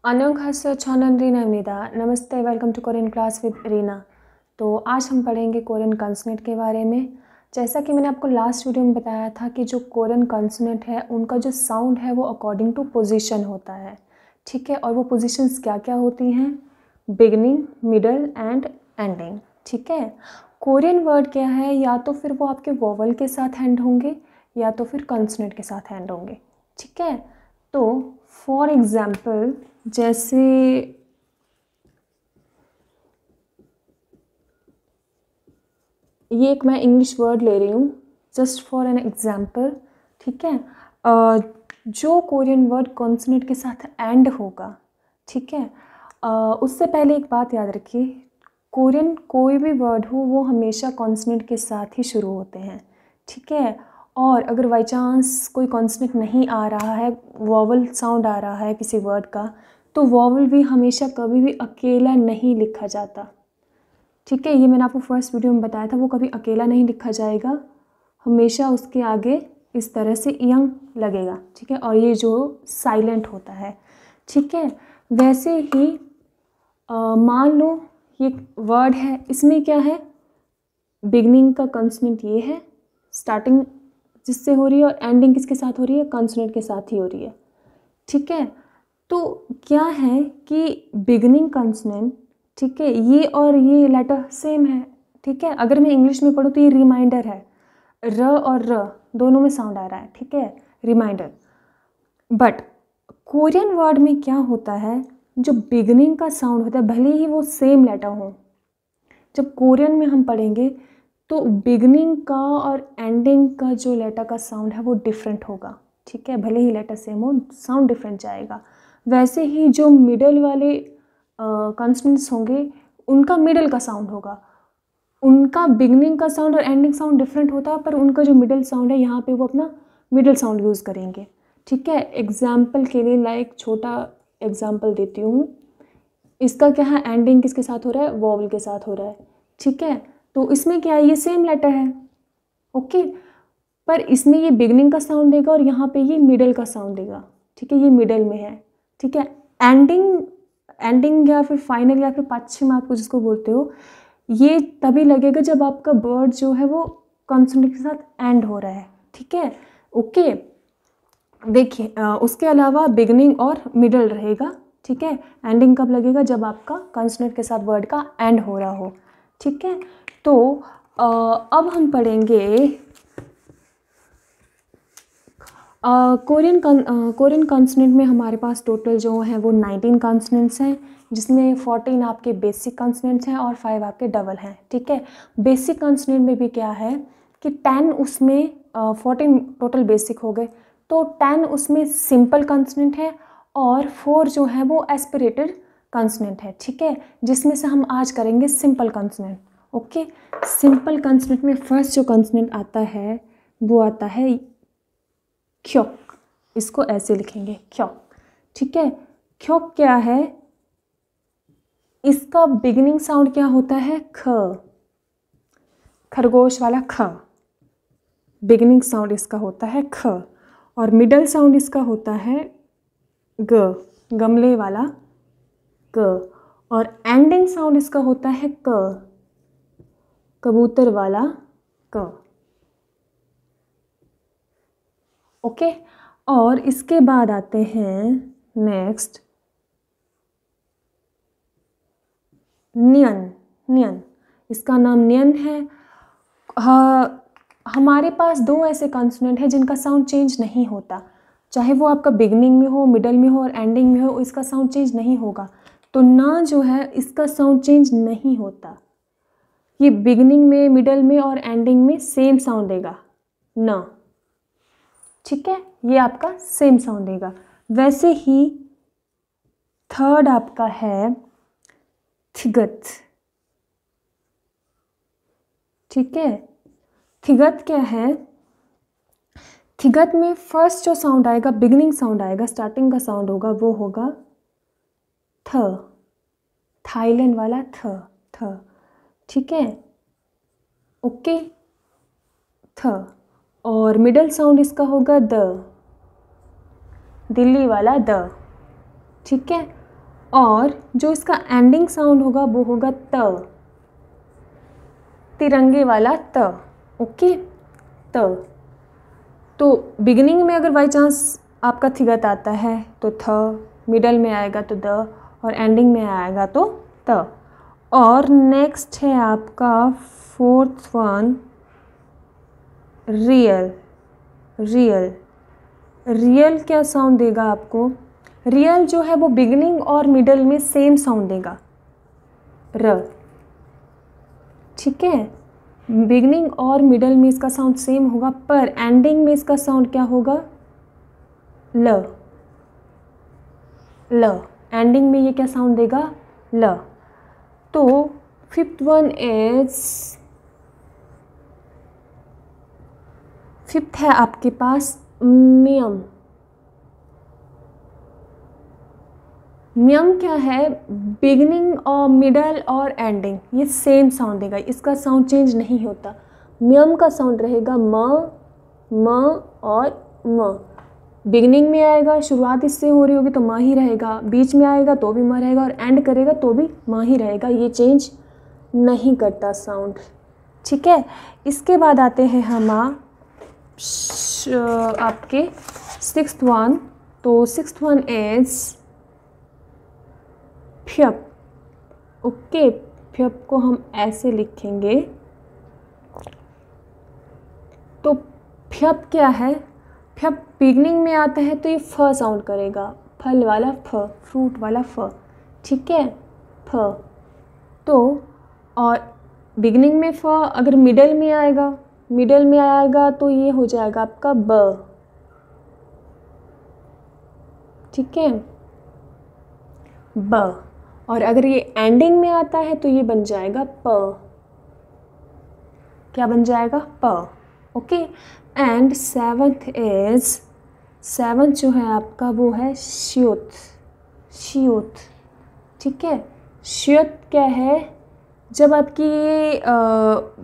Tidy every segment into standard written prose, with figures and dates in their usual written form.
안녕하세요. 저는 रीना입니다. नमस्ते, welcome to Korean class with Reena. तो आज हम पढ़ेंगे कोरियन कॉन्सोनेंट के बारे में। जैसा कि मैंने आपको लास्ट वीडियो में बताया था कि जो कोरियन कॉन्सोनेंट है उनका जो साउंड है वो अकॉर्डिंग टू पोजीशन होता है, ठीक है। और वो पोजीशंस क्या क्या होती हैं? बिगनिंग, मिडल एंड एंडिंग, ठीक है। कोरियन वर्ड क्या है, या तो फिर वो आपके वोवल के साथ एंड होंगे या तो फिर कॉन्सोनेंट के साथ एंड होंगे, ठीक है। तो फॉर एग्जाम्पल, जैसे ये एक मैं इंग्लिश वर्ड ले रही हूँ जस्ट फॉर एन एग्जाम्पल, ठीक है। जो कोरियन वर्ड कॉन्सोनेंट के साथ एंड होगा, ठीक है। उससे पहले एक बात याद रखिए, कोरियन कोई भी वर्ड हो वो हमेशा कॉन्सोनेंट के साथ ही शुरू होते हैं, ठीक है। और अगर बाई चांस कोई कॉन्सोनेंट नहीं आ रहा है, वॉवल साउंड आ रहा है किसी वर्ड का, तो वॉवल भी हमेशा कभी भी अकेला नहीं लिखा जाता, ठीक है। ये मैंने आपको फर्स्ट वीडियो में बताया था, वो कभी अकेला नहीं लिखा जाएगा, हमेशा उसके आगे इस तरह से यंग लगेगा, ठीक है। और ये जो साइलेंट होता है, ठीक है। वैसे ही मान लो ये वर्ड है, इसमें क्या है, बिगनिंग का कंसोनेंट ये है, स्टार्टिंग जिससे हो रही है और एंडिंग किसके साथ हो रही है, कंसोनेंट के साथ ही हो रही है, ठीक है। तो क्या है कि बिगनिंग कंसोनेंट, ठीक है, ये और ये लेटर सेम है, ठीक है। अगर मैं इंग्लिश में पढ़ूँ तो ये रिमाइंडर है, र और र दोनों में साउंड आ रहा है, ठीक है, रिमाइंडर। बट कोरियन वर्ड में क्या होता है, जो बिगनिंग का साउंड होता है भले ही वो सेम लेटर हो, जब कोरियन में हम पढ़ेंगे तो बिगनिंग का और एंडिंग का जो लेटर का साउंड है वो डिफरेंट होगा, ठीक है। भले ही लेटर सेम हो, साउंड डिफरेंट जाएगा। वैसे ही जो मिडल वाले कॉन्सोनेंट्स होंगे उनका मिडल का साउंड होगा, उनका बिगनिंग का साउंड और एंडिंग साउंड डिफरेंट होता है, पर उनका जो मिडल साउंड है यहाँ पे वो अपना मिडल साउंड यूज़ करेंगे, ठीक है। एग्जाम्पल के लिए लाइक छोटा एग्जाम्पल देती हूँ, इसका क्या है, एंडिंग किसके साथ हो रहा है, वॉवल के साथ हो रहा है, ठीक है। तो इसमें क्या है, ये सेम लेटर है, ओके, पर इसमें ये बिगनिंग का साउंड देगा और यहाँ पे ये मिडल का साउंड देगा, ठीक है, ये मिडल में है, ठीक है। एंडिंग एंडिंग या फिर फाइनल या फिर पश्चिम आपको जिसको बोलते हो, ये तभी लगेगा जब आपका वर्ड जो है वो कॉन्सोनेंट के साथ एंड हो रहा है, ठीक है, ओके। देखिए उसके अलावा बिगनिंग और मिडल रहेगा, ठीक है। एंडिंग कब लगेगा, जब आपका कॉन्सोनेंट के साथ वर्ड का एंड हो रहा हो, ठीक है। तो अब हम पढ़ेंगे कोरियन कॉन्सोनेंट में हमारे पास टोटल जो है वो 19 कॉन्सोनेंट्स हैं, जिसमें 14 आपके बेसिक कॉन्सोनेंट्स हैं और 5 आपके डबल हैं, ठीक है। बेसिक कॉन्सोनेंट में भी क्या है कि 10 उसमें 14 टोटल बेसिक हो गए, तो 10 उसमें सिंपल कॉन्सोनेंट है और 4 जो है वो एस्पिरेटेड कॉन्सोनेंट है, ठीक है। जिसमें से हम आज करेंगे simple consonant, okay. Simple consonant में फर्स्ट जो कॉन्सोनेंट आता है वो आता है क्योक, इसको ऐसे लिखेंगे क्योक, ठीक है। क्योक क्या है, इसका बिगिनिंग साउंड क्या होता है, ख, खरगोश वाला ख, बिगिनिंग साउंड इसका होता है ख, और मिडल साउंड इसका होता है ग, गमले वाला ग, और एंडिंग साउंड इसका होता है क, कबूतर वाला क, ओके। और इसके बाद आते हैं नेक्स्ट नियन, नियन, इसका नाम नियन है। हमारे पास दो ऐसे कॉन्सोनेंट हैं जिनका साउंड चेंज नहीं होता, चाहे वो आपका बिगनिंग में हो, मिडल में हो और एंडिंग में हो, इसका साउंड चेंज नहीं होगा। तो ना जो है इसका साउंड चेंज नहीं होता, ये बिगनिंग में, मिडल में और एंडिंग में सेम साउंड देगा ना, ठीक है, ये आपका सेम साउंड देगा। वैसे ही थर्ड आपका है थिगत, ठीक है। थिगत क्या है, थिगत में फर्स्ट जो साउंड आएगा, बिगिनिंग साउंड आएगा, स्टार्टिंग का साउंड होगा, वो होगा थ, थाईलैंड वाला थ, थ, ठीक है, ओके, थ। और मिडल साउंड इसका होगा द, दिल्ली वाला द, ठीक है। और जो इसका एंडिंग साउंड होगा वो होगा त, तिरंगे वाला त। ओके, त। तो बिगिनिंग में अगर बाई चांस आपका थिगत आता है तो थ, मिडल में आएगा तो द, और एंडिंग में आएगा तो त। और नेक्स्ट है आपका fourth one, real. Real, real क्या साउंड देगा आपको? रियल जो है वो बिगिनिंग और मिडल में सेम साउंड देगा, र। ठीक है, बिगिनिंग और मिडल में इसका साउंड सेम होगा, पर एंडिंग में इसका साउंड क्या होगा? ल। ल, एंडिंग में ये क्या साउंड देगा? ल। तो फिफ्थ वन इज, फिफ्थ है आपके पास म्यम। म्यम क्या है? बिगिनिंग और मिडल और एंडिंग ये सेम साउंड देगा, इसका साउंड चेंज नहीं होता। म्यम का साउंड रहेगा म और म। बिगिनिंग में आएगा, शुरुआत इससे हो रही होगी तो म ही रहेगा, बीच में आएगा तो भी म रहेगा, और एंड करेगा तो भी म ही रहेगा, ये चेंज नहीं करता साउंड। ठीक है, इसके बाद आते हैं हम आपके सिक्स्थ वन। तो सिक्स्थ वन इज फ्यप। ओके, फ्यप को हम ऐसे लिखेंगे। तो फ्यप क्या है? फ्यप बिगनिंग में आता है तो ये फ साउंड करेगा, फल वाला फ, फ्रूट वाला फ। ठीक है, फ। तो और बिगनिंग में फ, अगर मिडल में आएगा, मिडल में आएगा तो ये हो जाएगा आपका ब। ठीक है, ब। और अगर ये एंडिंग में आता है तो ये बन जाएगा प। क्या बन जाएगा? प। Okay, and seventh is, seventh जो है आपका वो है श्योत। श्योत। ठीक है, श्योत क्या है? जब आपकी ये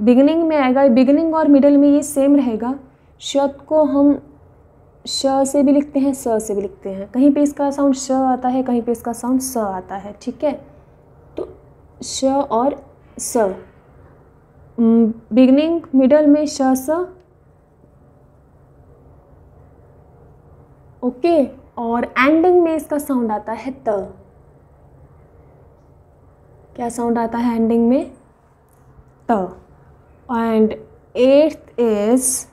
बिगिनिंग में आएगा, बिगिनिंग और मिडल में ये सेम रहेगा। श्योत को हम श से भी लिखते हैं, स से भी लिखते हैं, कहीं पे इसका साउंड श आता है, कहीं पे इसका साउंड स आता है। ठीक है, तो श और स, बिगिनिंग मिडल में श स। ओके, और एंडिंग में इसका साउंड आता है त। क्या साउंड आता है एंडिंग में? त। एंड एट्थ इज,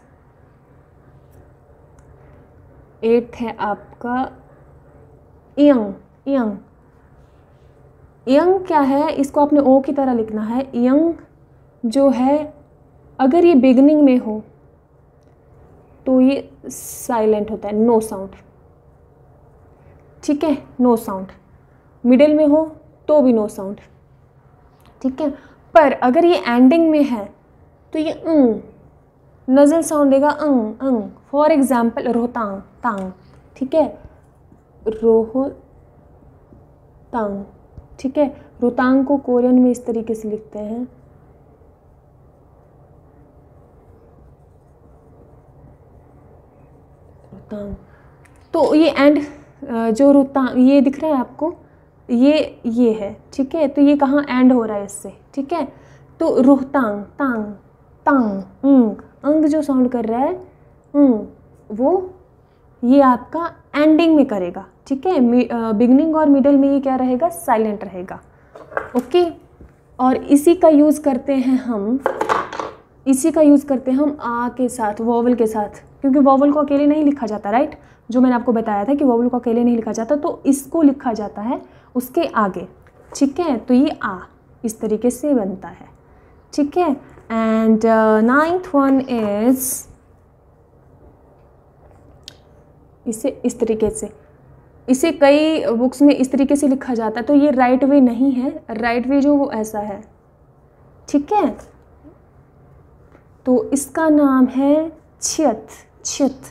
एट्थ है आपका यंग। यंग, यंग क्या है? इसको आपने ओ की तरह लिखना है। यंग जो है अगर ये बिगनिंग में हो तो ये साइलेंट होता है, नो साउंड। ठीक है, नो साउंड। मिडिल में हो तो भी नो साउंड। ठीक है, पर अगर ये एंडिंग में है तो ये नजल साउंड देगा, अंग। फॉर एग्जाम्पल रोहतांग, तांग। ठीक है, रोहतांग। ठीक है, रोहतांग को कोरियन में इस तरीके से लिखते हैं, रोहतांग। तो ये एंड जो रोहतांग ये दिख रहा है आपको, ये है। ठीक है, तो ये कहाँ एंड हो रहा है इससे। ठीक है, तो रोहतांग, तांग, तांग, अंग जो साउंड कर रहा है वो ये आपका एंडिंग में करेगा। ठीक है, बिगनिंग और मिडल में ये क्या रहेगा? साइलेंट रहेगा। ओके, और इसी का यूज़ करते हैं हम आ के साथ, वोवल के साथ, क्योंकि वोवल को अकेले नहीं लिखा जाता, राइट। जो मैंने आपको बताया था कि वोवल को अकेले नहीं लिखा जाता, तो इसको लिखा जाता है उसके आगे। ठीक है, तो ये आ इस तरीके से बनता है। ठीक है, एंड नाइन्थ वन इज, इसे इस तरीके से, इसे कई बुक्स में इस तरीके से लिखा जाता है, तो ये राइट वे नहीं है। राइट वे जो वो ऐसा है। ठीक है, तो इसका नाम है छियत। छियत,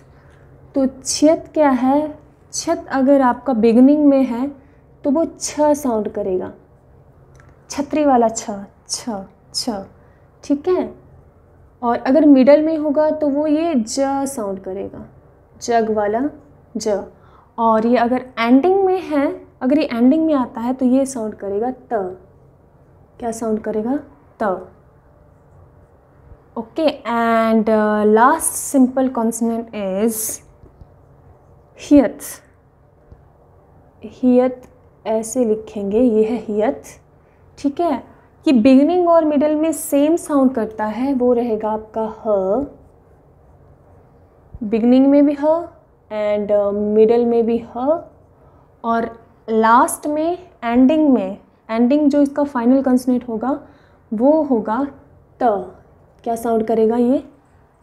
तो छियत क्या है? छत अगर आपका बिगनिंग में है तो वो छ साउंड करेगा, छतरी वाला छ, छ छ। ठीक है, और अगर मिडल में होगा तो वो ये ज साउंड करेगा, जग वाला ज। और ये अगर एंडिंग में है, अगर ये एंडिंग में आता है तो ये साउंड करेगा त। क्या साउंड करेगा? त। Okay, and last simple consonant is हियत। हियत ऐसे लिखेंगे, ये है हियत। ठीक है, कि बिगिनिंग और मिडल में सेम साउंड करता है, वो रहेगा आपका ह। बिगिनिंग में भी ह एंड मिडल में भी ह, और लास्ट में एंडिंग जो इसका फाइनल कंसोनेंट होगा वो होगा त। क्या साउंड करेगा? ये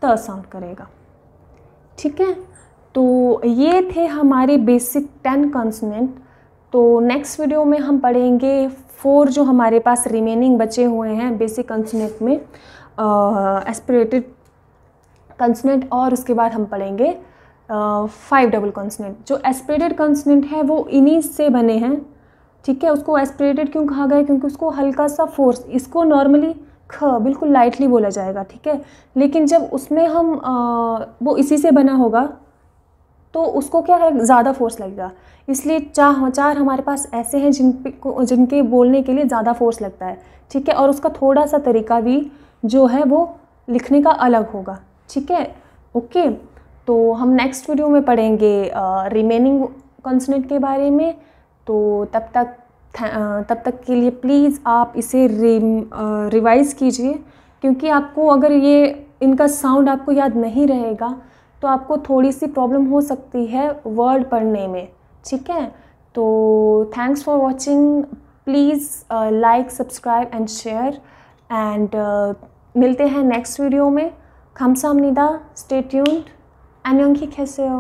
त साउंड करेगा। ठीक है, तो ये थे हमारे बेसिक 10 कॉन्सोनेंट। तो नेक्स्ट वीडियो में हम पढ़ेंगे 4 जो हमारे पास रिमेनिंग बचे हुए हैं बेसिक कॉन्सोनेंट में, एस्पिरेटेड कॉन्सोनेंट, और उसके बाद हम पढ़ेंगे 5 डबल कॉन्सोनेंट। जो एस्पिरेटेड कॉन्सोनेंट है वो इन्हीं से बने हैं। ठीक है, उसको एस्पिरेटेड क्यों कहा गया? क्योंकि उसको हल्का सा फोर्स, इसको नॉर्मली ख बिल्कुल लाइटली बोला जाएगा। ठीक है, लेकिन जब उसमें हम वो इसी से बना होगा तो उसको क्या है, ज़्यादा फोर्स लगेगा। इसलिए 4 हमारे पास ऐसे हैं जिनके बोलने के लिए ज़्यादा फोर्स लगता है। ठीक है, और उसका थोड़ा सा तरीका भी जो है वो लिखने का अलग होगा। ठीक है, ओके। तो हम नेक्स्ट वीडियो में पढ़ेंगे रिमेनिंग कॉन्सोनेंट के बारे में। तो तब तक के लिए प्लीज़ आप इसे रिवाइज़ कीजिए, क्योंकि आपको अगर ये इनका साउंड आपको याद नहीं रहेगा तो आपको थोड़ी सी प्रॉब्लम हो सकती है वर्ड पढ़ने में। ठीक है, तो thanks for watching. Please like, subscribe and share, and मिलते हैं नेक्स्ट वीडियो में। 감사합니다. Stay tuned. 안녕히 계세요.